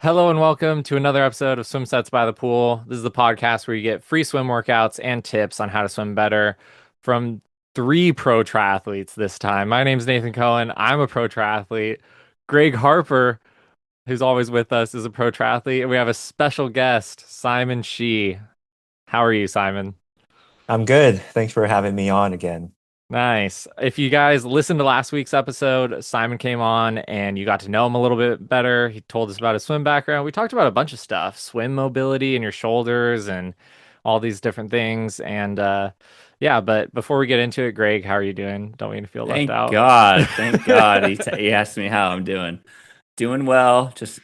Hello and welcome to another episode of Swim Sets by the Pool. This is the podcast where you get free swim workouts and tips on how to swim better from three pro triathletes this time. My name is Nathan Cohen. I'm a pro triathlete. Greg Harper, who's always with us, is a pro triathlete. And we have a special guest, Simon Shee. How are you, Simon? I'm good. Thanks for having me on again. Nice. If you guys listened to last week's episode, Simon came on and you got to know him a little bit better. He told us about his swim background. We talked about a bunch of stuff, swim mobility in your shoulders and all these different things. Yeah, but before we get into it, Greg, how are you doing? Don't mean to feel left Thank out. God. Thank God. He asked me how I'm doing. Doing well. Just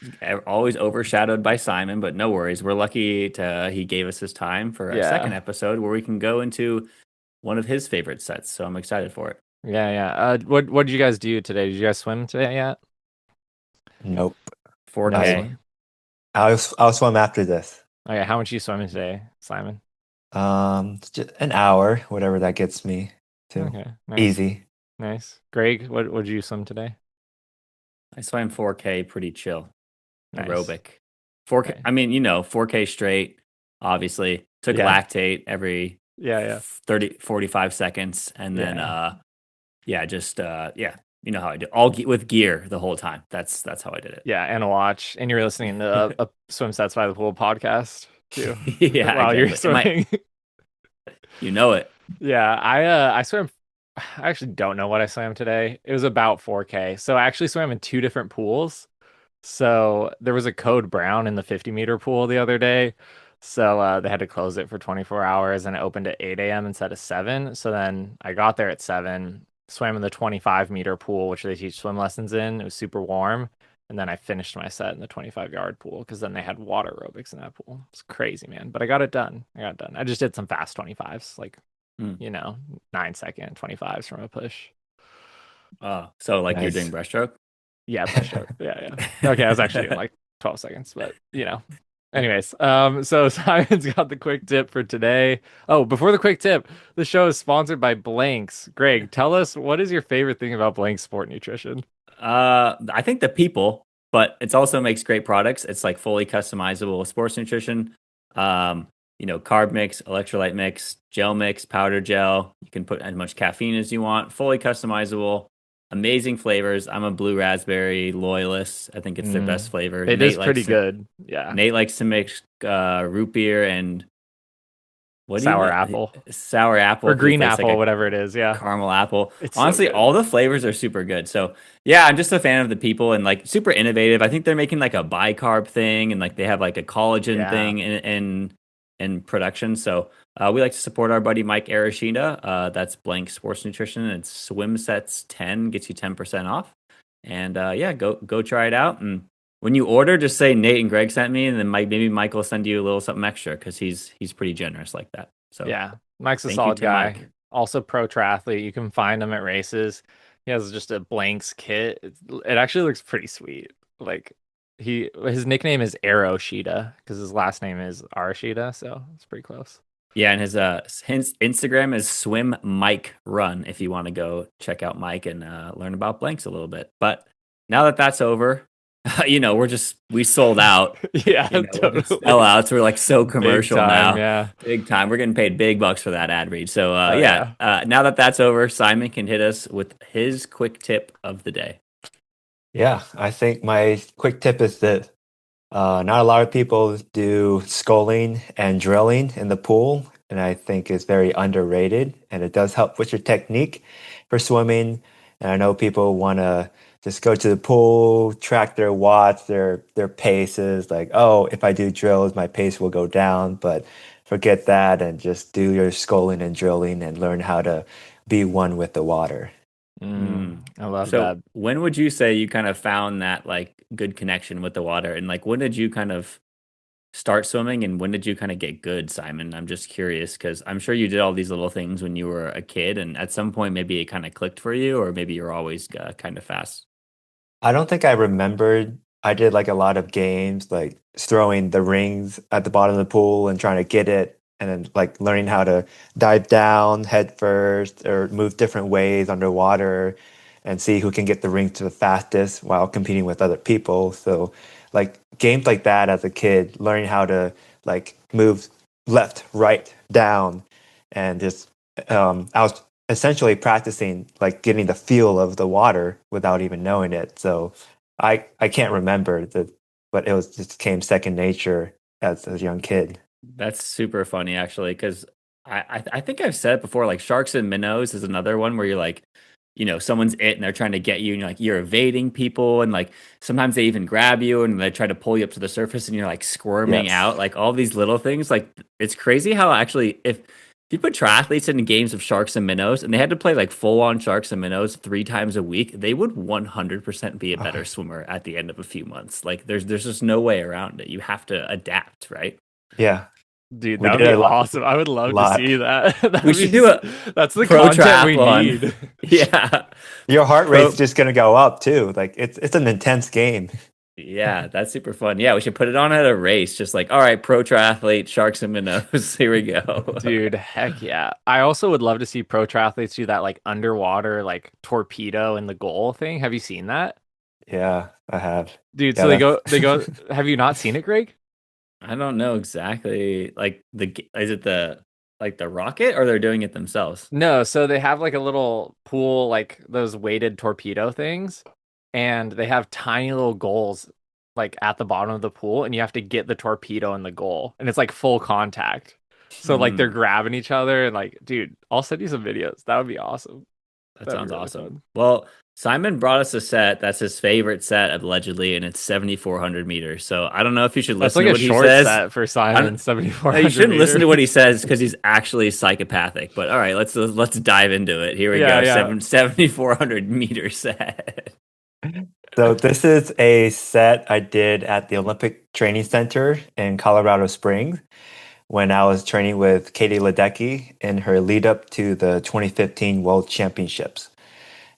always overshadowed by Simon, but no worries. We're lucky to he gave us his time for a second Yeah. episode where we can go into one of his favorite sets. So I'm excited for it. Yeah. What did you guys do today? Did you guys swim today yet? Nope. No Not 4K. swim. I'll swim after this. Okay, how much you swimming today, Simon? Just an hour, whatever that gets me to. Okay, nice, Easy. nice. Greg, what did you swim today? I swam 4K pretty chill. Nice. Aerobic. 4K. Okay. I mean, 4K straight, obviously. Took Yeah. lactate every Yeah. 30, 45 seconds. And then Yeah. yeah, just yeah, you know how I do. With gear the whole time. That's how I did it. Yeah, and a watch. And you're listening to a Swim Sets by the Pool podcast too Yeah, while you're exactly. swimming. You know it. Yeah, I swam. I actually don't know what I swam today. It was about 4K. So I actually swam in two different pools. So there was a code brown in the 50-meter pool the other day. So they had to close it for 24 hours and it opened at 8 a.m. instead of 7. So then I got there at 7, swam in the 25-meter pool, which they teach swim lessons in. It was super warm. And then I finished my set in the 25-yard pool because then they had water aerobics in that pool. It's crazy, man. But I got it done. I just did some fast 25s, like, Mm. 9-second 25s from a push. So like you're doing Nice. breaststroke? Yeah, breaststroke. Yeah. Okay, I was actually doing like 12 seconds, but Anyways, so Simon's got the quick tip for today. Oh, before the quick tip, the show is sponsored by Blanks. Greg, tell us what is your favorite thing about Blanks Sport Nutrition? I think the people, but it also makes great products. It's like fully customizable sports nutrition. Carb mix, electrolyte mix, gel mix, powder gel. You can put as much caffeine as you want. Fully customizable. Amazing flavors. I'm a blue raspberry loyalist. I think it's their best Mm, flavor. it is pretty good. Yeah. Nate likes to mix root beer and what do you Sour make? apple Sour apple or because it green tastes like apple, a whatever it is. Yeah. caramel apple. It's so Honestly, good. all the flavors are super good. So yeah, I'm just a fan of the people and like super innovative. I think they're making like a bicarb thing and like they have like a collagen Yeah. thing in production. So we like to support our buddy Mike Arashida. That's Blank Sports Nutrition. It's Swim Sets 10 gets you 10% off. And yeah, go try it out. And when you order, just say Nate and Greg sent me, and then maybe Mike will send you a little something extra because he's pretty generous like that. So Yeah. Mike's a thank you solid to guy. Mike. Also pro triathlete. You can find him at races. He has just a blanks kit. It actually looks pretty sweet. Like his nickname is Arrow Sheeta because his last name is Arashida, so it's pretty close. Yeah, and his Instagram is Swim Mike Run if you want to go check out Mike and learn about blanks a little bit. But now that that's over, we sold out. Yeah, We're just totally. sellouts. We're like so Big commercial time, now, yeah. big time. We're getting paid big bucks for that ad read. So Oh yeah, yeah. now that that's over, Simon can hit us with his quick tip of the day. Yeah, I think my quick tip is that not a lot of people do sculling and drilling in the pool, and I think it's very underrated, and it does help with your technique for swimming. And I know people want to just go to the pool, track their watts, their paces, like, oh, if I do drills, my pace will go down, but forget that and just do your sculling and drilling and learn how to be one with the water. Mm. I love that. So when would you say you kind of found that like good connection with the water, and like when did you kind of start swimming and when did you kind of get good, Simon? I'm just curious because I'm sure you did all these little things when you were a kid, and at some point maybe it kind of clicked for you, or maybe you're always kind of fast. I don't think I remembered. I did like a lot of games, like throwing the rings at the bottom of the pool and trying to get it, and then like learning how to dive down head first or move different ways underwater and see who can get the ring to the fastest while competing with other people. So like games like that as a kid, learning how to like move left, right, down, and just I was essentially practicing like getting the feel of the water without even knowing it. So I can't remember but it was just came second nature as a young kid. That's super funny, actually, because I think I've said it before. Like sharks and minnows is another one where you're like, someone's and they're trying to get you, and you're evading people, and like sometimes they even grab you and they try to pull you up to the surface, and you're like squirming Yes. out, like all these little things. Like it's crazy how actually if you put triathletes in games of sharks and minnows, and they had to play like full on sharks and minnows 3 times a week, they would 100% be a better swimmer at the end of a few months. Like there's just no way around it. You have to adapt, right? Yeah, Dude, we that would did be a lot. awesome. I would love to Lot. see that. We should do a That's the pro content we triathlon. need. Yeah. Your heart rate's Pro just gonna go up too. Like it's an intense game. Yeah, that's super fun. Yeah, we should put it on at a race. Just like, all right, pro triathlete, sharks and minnows. Here we go. Dude, heck yeah. I also would love to see pro triathletes do that like underwater like torpedo in the goal thing. Have you seen that? Yeah, I have. Dude, Yeah, so that's they go have you not seen it, Greg? I don't know exactly. Like is it the rocket or they're doing it themselves? No, so they have like a little pool, like those weighted torpedo things, and they have tiny little goals like at the bottom of the pool, and you have to get the torpedo in the goal, and it's like full contact. So like they're Hmm, grabbing each other, and like, dude, I'll send you some videos. That would be awesome. that That'd be sounds really awesome. fun. Well, Simon brought us a set that's his favorite set allegedly, and it's 7,400 meters. So I don't know if you should That's listen like to a what he short says. set for I don't, Simon, you 7,400 shouldn't listen meters. to what he says because he's actually psychopathic. But all right, let's dive into it. Here we Yeah, go. yeah. 7,400 meter set. so this is a set I did at the Olympic Training Center in Colorado Springs when I was training with Katie Ledecky in her lead up to the 2015 World Championships.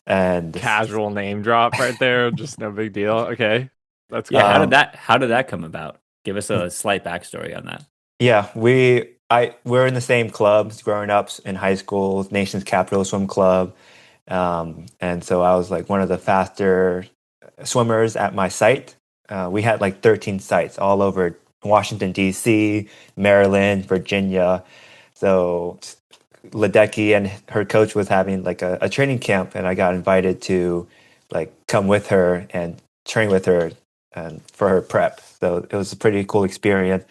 And Casual name drop right there. Just no big deal. Okay. That's Yeah, cool. how did that come about? Give us a slight backstory on that. yeah, we're in the same clubs growing up in high school, Nation's Capital Swim Club. And so I was like one of the faster swimmers at my site. We had like 13 sites all over Washington, D.C., Maryland, Virginia. So Ledecky and her coach was having like a training camp, and I got invited to like come with her and train with her and for her prep. So it was a pretty cool experience.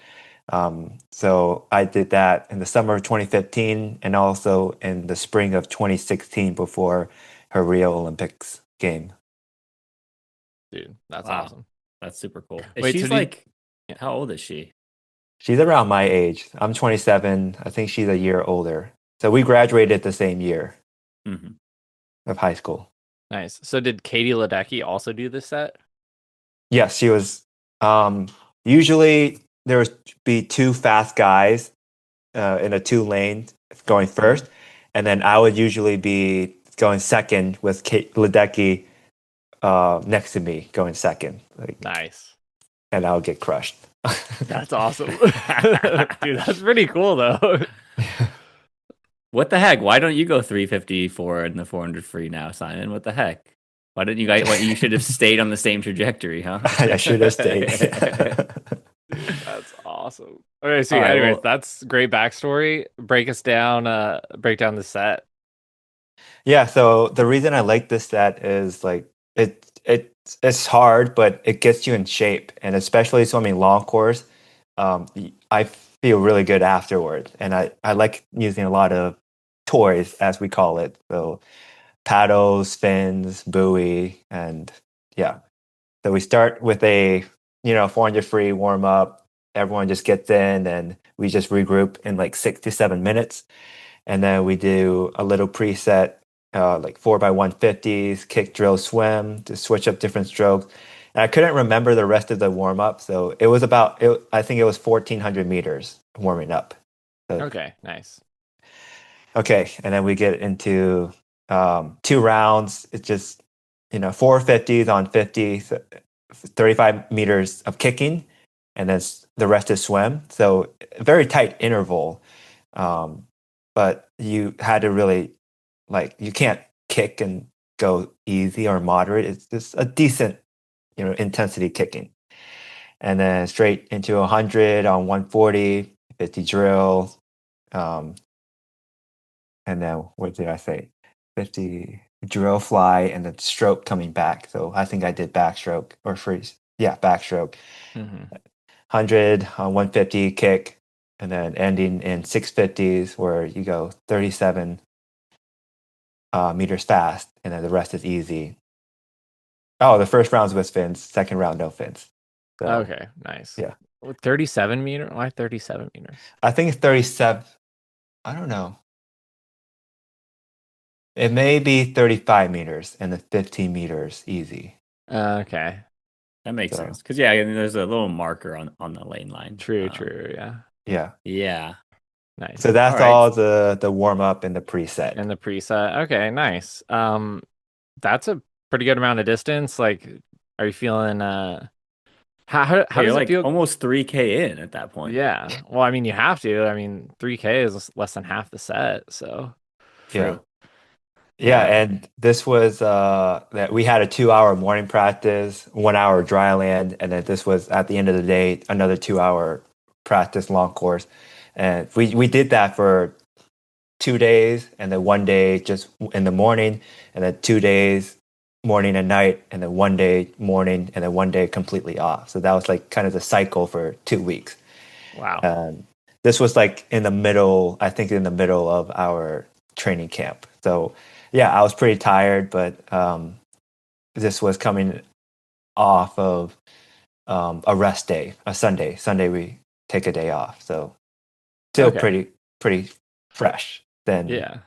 So I did that in the summer of 2015 and also in the spring of 2016 before her Rio Olympics game. Dude, that's Wow, awesome. that's super cool. Is Wait, so she's did like, how old is she? She's around my age. I'm 27. I think she's a year older. So we graduated the same year Hmm. of high school. nice. So did Katie Ledecky also do this set? Yes, she was. Usually there would be two fast guys in a two lane going first, and then I would usually be going second with Kate Ledecky next to me going second, like, Nice. and I would get crushed. That's awesome. Dude, that's pretty cool though. What the heck? Why don't you go 354 in the 400 free now, Simon? What the heck? Why didn't you guys? Why, you should have stayed on the same trajectory, huh? I should have stayed. Dude, that's awesome. Okay, so All right. anyways, Well, that's great backstory. Break down the set. Yeah, so the reason I like this set is like it's hard, but it gets you in shape, and especially swimming long course, I feel really good afterward, and I like using a lot of toys as we call it, so paddles, fins, buoy, and yeah. So we start with a 400 free warm up. Everyone just gets in, and we just regroup in like 6 to 7 minutes, and then we do a little preset, like 4x150s, kick, drill, swim to switch up different strokes. And I couldn't remember the rest of the warm up, so it was I think it was 1,400 meters warming up. So, Okay, nice. okay, and then we get into 2 rounds. It's just 450s on 50, 35 meters of kicking, and then the rest is swim. So a very tight interval, um, but you had to really like you can't kick and go easy or moderate. It's just a decent intensity kicking. and then straight into 100 on 140, 50 drill. Um, and then what did I say? 50 drill fly and then stroke coming back. So I think I did backstroke or freeze. Yeah, backstroke. Hmm. 100 on 150 kick, and then ending in 650s where you go 37 meters fast, and then the rest is easy. Oh, the first round's with fins, second round no fins. So Okay, nice. yeah, 37 meter? Why 37 meters? I think it's 37. I don't know. It may be 35 meters and the 15 meters easy. Okay. That makes So sense. Because, yeah, I mean, there's a little marker on the lane line. True, true. Yeah. yeah. Yeah. So Nice. All that's right. all the warm up and the preset. And the preset. Okay, nice. That's a pretty good amount of distance. Like, are you feeling how Yeah, you're does it like feel? almost 3K in at that point. Yeah. Well, I mean, you have to. I mean, 3K is less than half the set, so Yeah. True. Yeah, yeah. and this was that we had a 2 hour morning practice, 1 hour dry land, and then this was at the end of the day, another 2 hour practice long course. And we did that for 2 days, and then one day just in the morning, and then 2 days morning and night, and then one day morning, and then one day completely off. So that was like kind of the cycle for 2 weeks. Wow. And this was like in the middle, I think in the middle of our training camp. So yeah, I was pretty tired, but this was coming off of a rest day, a Sunday. Sunday we take a day off, so still Okay. pretty fresh than Yeah.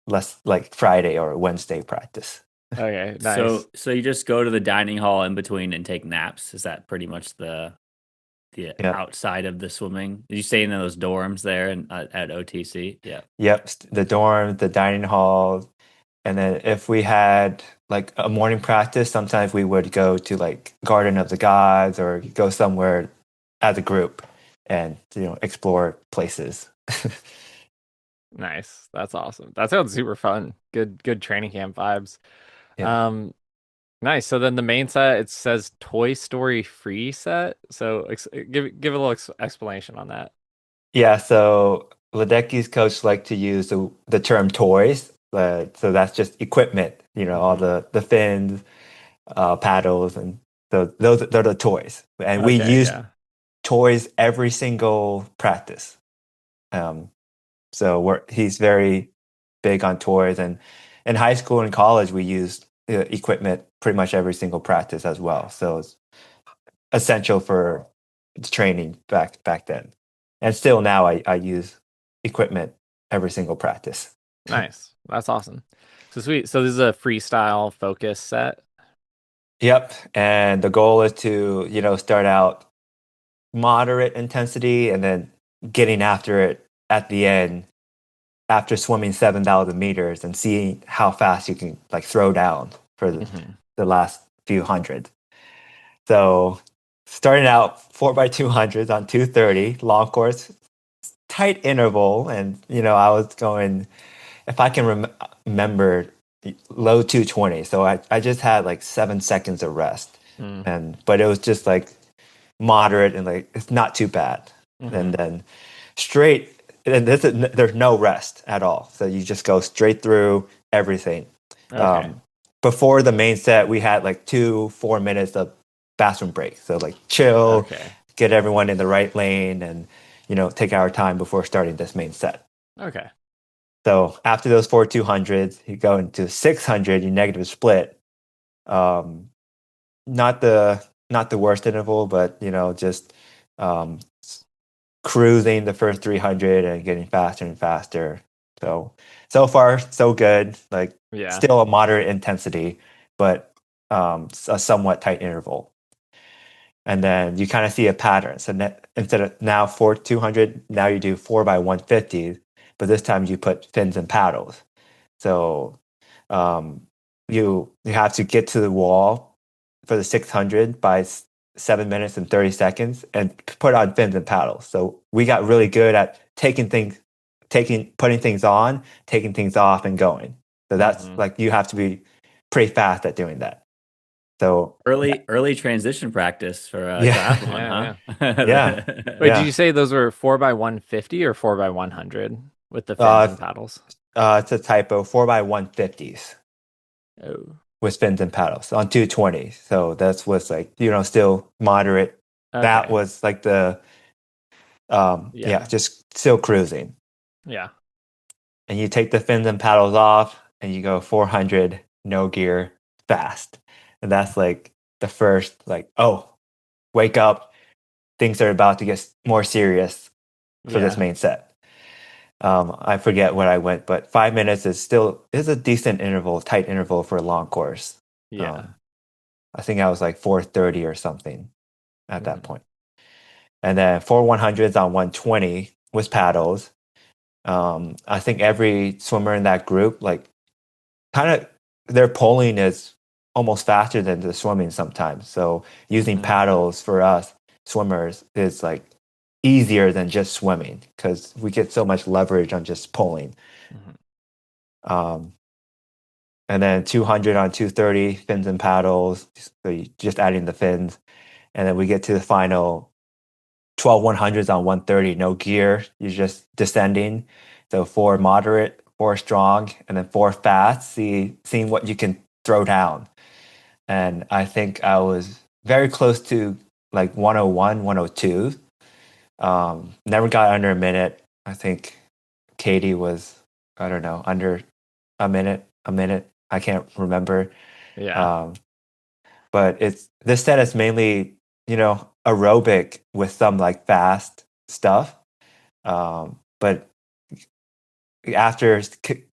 less like Friday or Wednesday practice. Okay, nice. So you just go to the dining hall in between and take naps. Is that pretty much the Yeah. outside of the swimming? Did you stay in those dorms there and at OTC? Yeah. Yep. The dorm, the dining hall, and then if we had like a morning practice, sometimes we would go to like Garden of the Gods or go somewhere as a group and explore places. Nice. That's awesome. That sounds super fun. Good training camp vibes. Yeah. Um, nice. So then the main set, it says Toy Story free set. So give a little explanation on that. Yeah, so Ledecky's coach like to use the term toys. So that's just equipment, all Hmm. the fins, paddles, and they're the toys. And we Okay, use yeah. toys every single practice. Um, so he's very big on toys, and in high school and college we used equipment pretty much every single practice as well. So it's essential for training back then, and still now I use equipment every single practice. Nice. That's awesome. So sweet. So this is a freestyle focus set. Yep, and the goal is to start out moderate intensity and then getting after it at the end after swimming 7,000 meters and seeing how fast you can like throw down for Hmm. the last few hundred. So starting out 4x200s on 230 long course, tight interval, and I was going, if I can remember, low 220. So I just had like 7 seconds of rest, Mm. but it was just like moderate and like it's not too bad. And Hmm. then straight, and there's no rest at all. So you just go straight through everything. Okay. Um, Before the main set, we had like 4 minutes of bathroom break. So like chill, Okay. get everyone in the right lane, and take our time before starting this main set. Okay. So after those 4 200s, you go into 600, you negative split. Um, not the worst interval, but just um, cruising the first 300 and getting faster and faster. So far so good. Like Yeah. still a moderate intensity, but a somewhat tight interval. And then you kind of see a pattern. So instead of now 4 200, now you do 4x150, but this time you put fins and paddles. So um, you have to get to the wall for the 600 by 7 minutes and 30 seconds and put on fins and paddles. So we got really good at putting things on, taking things off, and going. So that's Hmm. like you have to be pretty fast at doing that. So Early transition practice for yeah, Yeah, triathlon, yeah, huh? Wait, did you yeah. say those were 4x150 or 4x100 with the fins Uh, and paddles? it's a typo. 4x150s Oh, with fins and paddles on 220. So that's what's like, still moderate. That okay. was like Yeah. just still cruising. Yeah. And you take the fins and paddles off and you go 400 no gear fast. And that's like the first, like, oh, wake up. Things are about to get more serious for this Yeah. main set. I forget what I went, but 5 minutes is a decent interval, tight interval for a long course. Yeah. Um, I think I was like 430 or something at that Hmm. point. And then 4 100s on 120 was paddles. I think every swimmer in that group, like, kind of their pulling is almost faster than the swimming sometimes. So using Hmm. paddles for us swimmers is like easier than just swimming because we get so much leverage on just pulling. Hmm. Um, and then 200 on 230 fins and paddles. So you just adding the fins, and then we get to the final 12 100s on 130, no gear. You're just descending. So four moderate, four strong, and then four fast. Seeing what you can throw down. And I think I was very close to like 101, 102. Never got under a minute. I think Katie was, I don't know, under a minute. I can't remember. Yeah. Um, but it's this set is mainly, aerobic with some like fast stuff. But after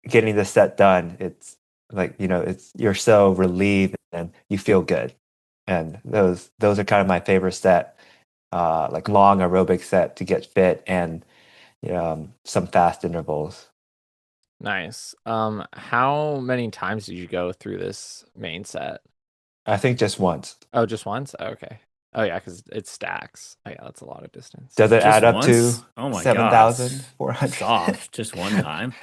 getting the set done, it's like, it's you're so relieved and you feel good. And those are kind of my favorite set, like long aerobic set to get fit and some fast intervals. Nice. How many times did you go through this main set? I think just once. Oh, just once? Oh, okay. Oh yeah, because it stacks. Oh yeah, that's a lot of distance. Does it Just add up to once? Oh my God. 7,400? Soft, just one time.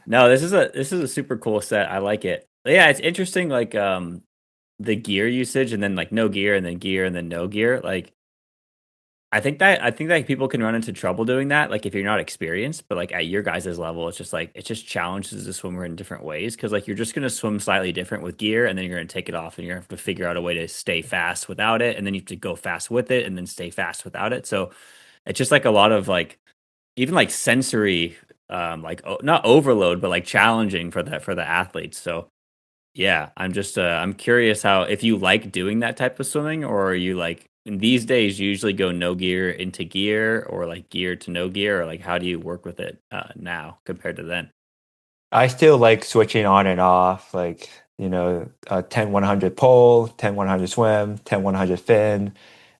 No, this is a super cool set. I like it. But yeah, it's interesting like the gear usage and then like no gear and then no gear. Like I think that people can run into trouble doing that, like if you're not experienced, but like at your guys' level, it's just like it just challenges the swimmer in different ways because like you're just gonna swim slightly different with gear, and then you're gonna take it off, and you're gonna have to figure out a way to stay fast without it, and then you have to go fast with it, and then stay fast without it. So it's just like a lot of like even like sensory, like not overload, but like challenging for the athletes. So yeah, I'm curious how if you like doing that type of swimming or are you like in these days you usually go no gear into gear or like gear to no gear or like how do you work with it now compared to then? I still like switching on and off, like, 10 100 pole, 10 100 swim, 10 100 fin,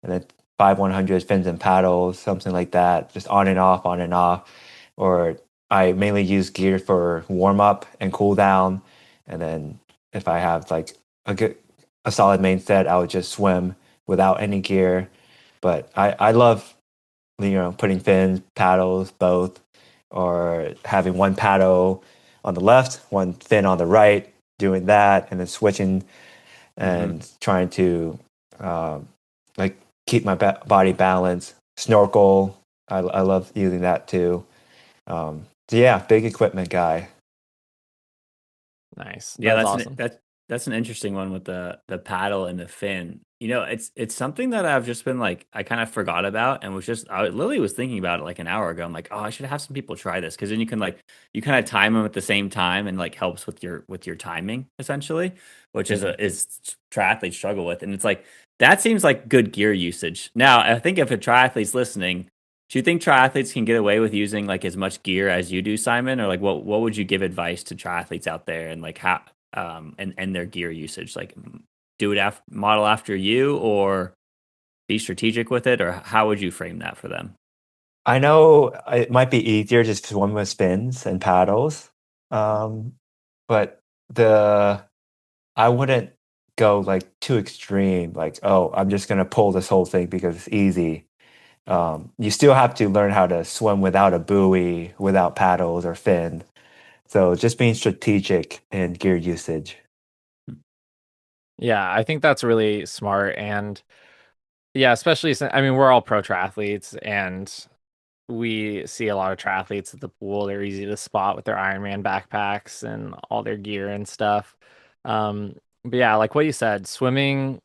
and then 5 100 fins and paddles, something like that, just on and off, on and off. Or I mainly use gear for warm up and cool down. And then if I have like a solid main set, I would just swim without any gear. But I love, putting fins, paddles, both, or having one paddle on the left, one fin on the right, doing that, and then switching Hmm. and trying to um, like keep my body balanced. Snorkel, I love using that too. So yeah, big equipment guy. Nice. Yeah, That's awesome. that's an interesting one with the paddle and the fin. You know, it's something that I've just been like I kind of forgot about and was just I literally was thinking about it like an hour ago. I'm like, oh, I should have some people try this because then you can like you kind of time them at the same time and like helps with your timing essentially, which is Mhm. a is triathletes struggle with. And it's like that seems like good gear usage. Now, I think if a triathlete's listening, do you think triathletes can get away with using like as much gear as you do, Simon? Or like what would you give advice to triathletes out there and like how and their gear usage? Like do it model after you or be strategic with it, or how would you frame that for them? I know it might be easier just to swim with fins and paddles, um, but the I wouldn't go like too extreme. Like, oh, I'm just gonna pull this whole thing because it's easy. You still have to learn how to swim without a buoy, without paddles or fin. So just being strategic in gear usage. Yeah, I think that's really smart. And yeah, especially since, I mean, we're all pro triathletes and we see a lot of triathletes at the pool. They're easy to spot with their Ironman backpacks and all their gear and stuff. But yeah, like what you said, swimming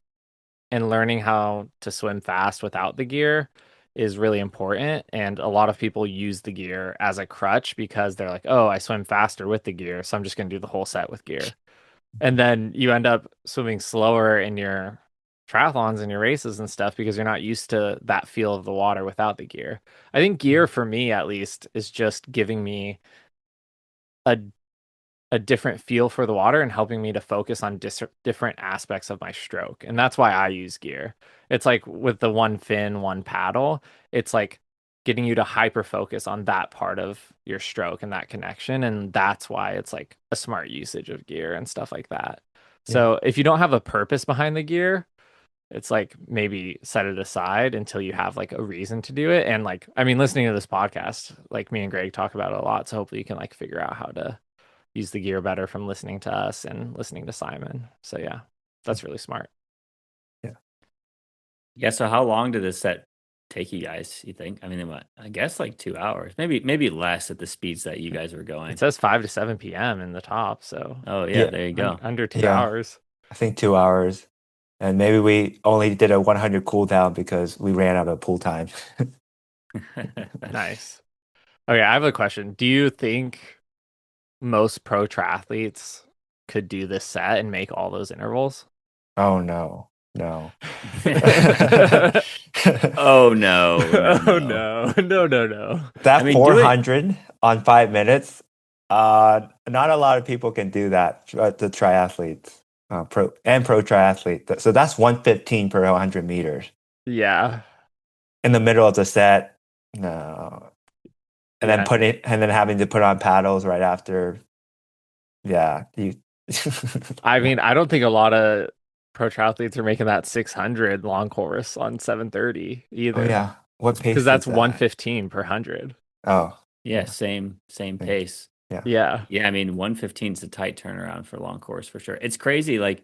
and learning how to swim fast without the gear is really important. And a lot of people use the gear as a crutch because they're like, oh, I swim faster with the gear, so I'm just going to do the whole set with gear. And then you end up swimming slower in your triathlons and your races and stuff because you're not used to that feel of the water without the gear. I think gear for me at least is just giving me a a different feel for the water and helping me to focus on different aspects of my stroke. And that's why I use gear. It's like with the one fin, one paddle, it's like getting you to hyper focus on that part of your stroke and that connection. And that's why it's like a smart usage of gear and stuff like that. Yeah. So if you don't have a purpose behind the gear, it's like maybe set it aside until you have like a reason to do it. And like, I mean, listening to this podcast, like me and Greg talk about it a lot. So hopefully you can like figure out how to use the gear better from listening to us and listening to Simon. So yeah, that's really smart. Yeah. Yeah. So how long did this set take you guys? You think? I mean, what? I guess like 2 hours, maybe less at the speeds that you guys were It going. says 5 to 7 p.m. in the top, so Oh yeah, Yeah. there you go. under two Yeah. hours. I think 2 hours. And maybe we only did a 100 cool down because we ran out of pool time. Nice. Okay, I have a question. Do you think most pro triathletes could do this set and make all those intervals? Oh no. No. Oh no, no, Oh no. no. No, no, no. I That mean, do it. 400 on 5 minutes, not a lot of people can do that. The triathletes, pro triathlete. So that's 115 per 100 meters Yeah. in the middle of the set. No, Yeah. and then having to put on paddles right after. Yeah, you. I mean, I don't think a lot of pro triathletes are making that 600 long course on 730 Oh either, yeah, what because pace is that's that? 115 per 100. Oh Yeah, yeah, same thank- pace. yeah, Yeah. Yeah, I mean, 115 is a tight turnaround for long course for sure. It's crazy. Like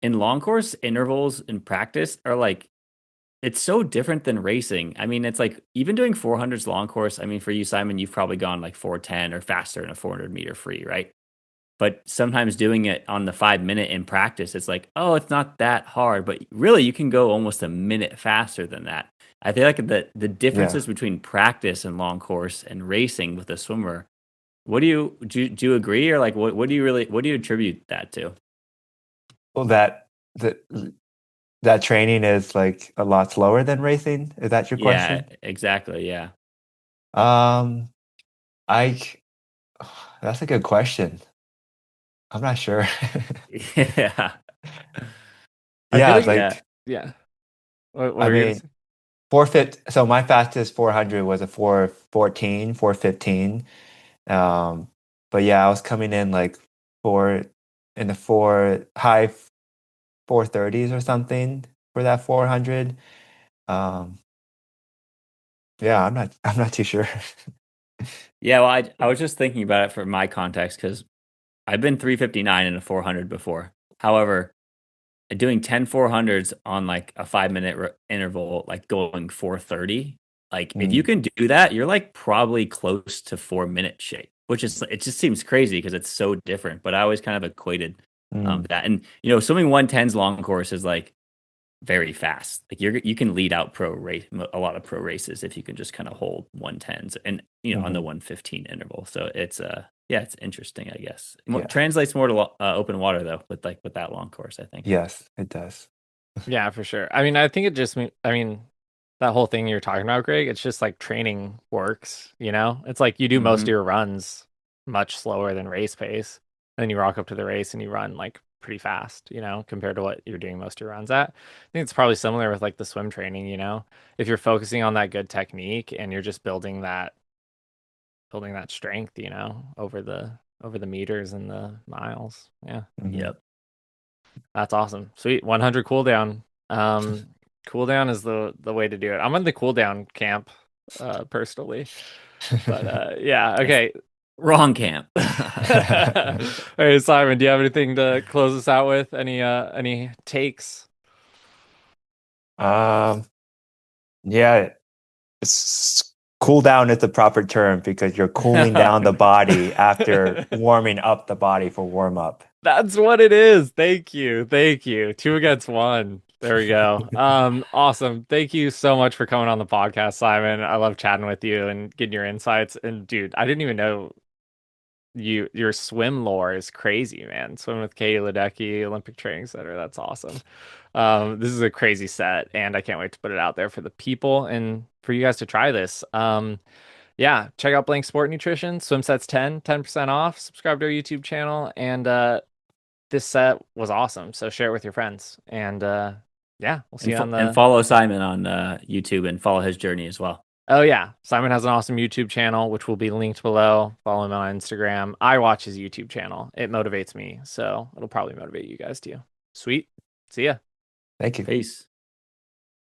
in long course, intervals in practice are like it's so different than racing. I mean, it's like even doing 400s long course. I mean, for you, Simon, you've probably gone like 410 or faster in a 400-meter free, right? But sometimes doing it on the 5 minute in practice, it's like, oh, it's not that hard. But really, you can go almost a minute faster than that. I feel like the yeah. differences between practice and long course and racing with a swimmer. What do you agree, or like what do you really what do you attribute that to? Well, that that training is like a lot slower than racing. Is that your Yeah, question? exactly. Yeah. Um, I that's a good question. I'm not sure. Yeah. I feel Yeah, like, Yeah. like yeah. What I were you gonna mean, say? 450. So my fastest 400 was a 414, 415. Um, but yeah, I was coming in like four in the four high 430s or something for that 400. Um, yeah, I'm not too sure. Yeah, well, I was just thinking about it for my context because I've been 359 in a 400 before. However, doing 10 400s on like a 5 minute interval, like going 430, like if you Mm, can do that, you're like probably close to 4 minute shape, which is it just seems crazy because it's so different. But I always kind of equated mm, that, and swimming 110s long course is like very fast. Like you can lead out a lot of pro races if you can just kind of hold 110s and on the mhm. 115 interval. So it's yeah, it's interesting, I guess. Yeah. Translates more to open water though, with that long course, I think. Yes, it does. Yeah, for sure. I mean, I think it just I mean, that whole thing you're talking about, Greg, it's just like training works, you know? It's like you do most of Hmm. your runs much slower than race pace. Then you rock up to the race and you run like pretty fast, compared to what you're doing most of your runs at. I think it's probably similar with like the swim training, If you're focusing on that good technique and you're just building that strength, over the meters and the miles. Yeah. Mhm. Yep. That's awesome. Sweet. 100 cooldown. Um, cooldown is the way to do it. I'm in the cooldown camp, personally. But yeah, That's okay. Wrong camp. All right, Simon, do you have anything to close us out with? Any takes? Um, yeah, cool down is the proper term because you're cooling down the body after warming up the body for warm up. That's what it is. Thank you. Thank you. Two against one. There we go. Awesome. Thank you so much for coming on the podcast, Simon. I love chatting with you and getting your insights. And dude, I didn't even know your swim lore is crazy, man. Swim with Katie Ledecky, Olympic Training Center. That's awesome. This is a crazy set, and I can't wait to put it out there for the people and for you guys to try this. Yeah, check out Blank Sport Nutrition. Swim sets 10% off. Subscribe to our YouTube channel, and this set was awesome. So share it with your friends. And yeah, we'll see you on And the. follow Simon on YouTube and follow his journey as well. Oh yeah, Simon has an awesome YouTube channel, which will be linked below. Follow him on Instagram. I watch his YouTube channel. It motivates me, so it'll probably motivate you guys too. Sweet. See ya. Thank you. Peace.